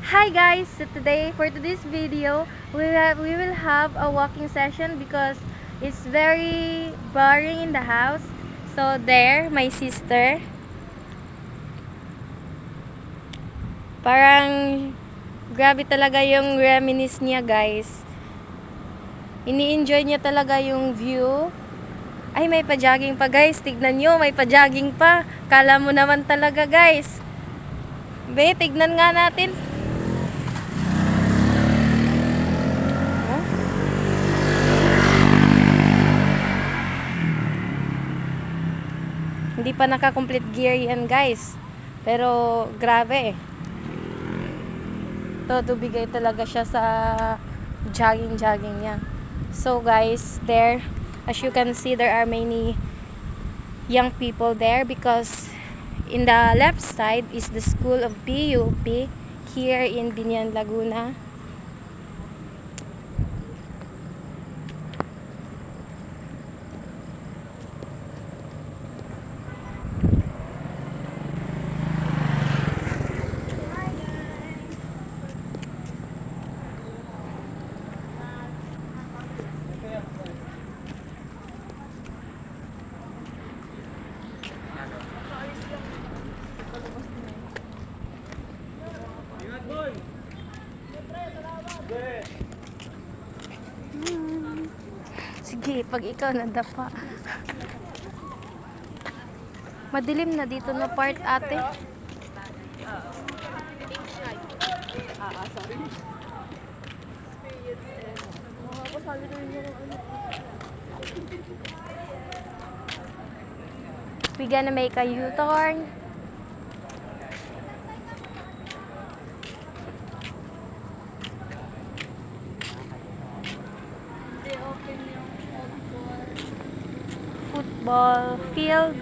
Hi guys! So for today's video, we will have a walking session because it's very boring in the house. So there, my sister. Parang grabe talaga yung reminisce niya, guys. Ini-enjoy niya talaga yung view. Ay, may pa-jogging pa, guys. Tignan nyo, may pa-jogging pa. Kala mo naman talaga, guys. Be, tignan nga natin. Hindi pa naka-complete gear yan, guys. Pero grabe. Todo bigay talaga siya sa jogging niya. So guys, there, as you can see, there are many young people there because in the left side is the school of PUP here in Binyan, Laguna. Sige, pag ikaw nadapa. Madilim na dito na part, ate. We gonna make a U-turn. Football field.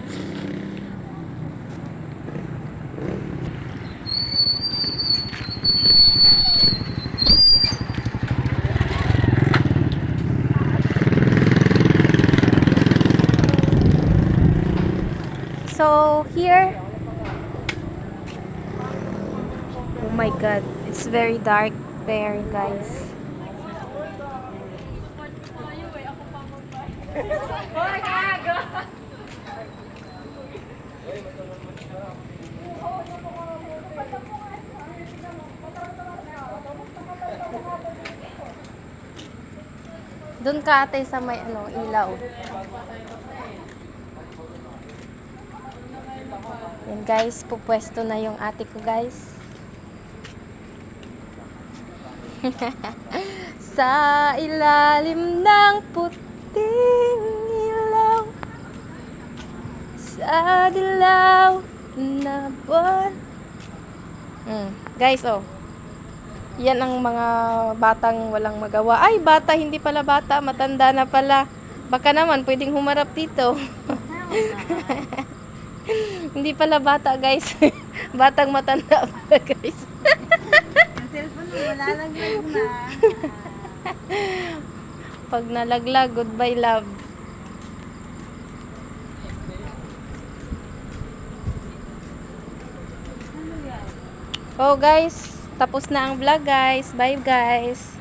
So here, oh my god, it's very dark there, guys. Doon ka ate sa may ilaw. Yan guys, pupwesto na yung ate ko, guys. Sa ilalim ng puting ilaw, sa dilaw na buwan. Guys, yan ang mga batang walang magawa. Ay, bata, hindi pala bata, matanda na pala. Baka naman pwedeng humarap dito. Hindi pala bata, guys. Batang matanda pala, guys. Ang cellphone mo, malalaglag na. Pag nalaglag, goodbye, love. Oh, guys. Tapos na ang vlog, guys. Bye, guys.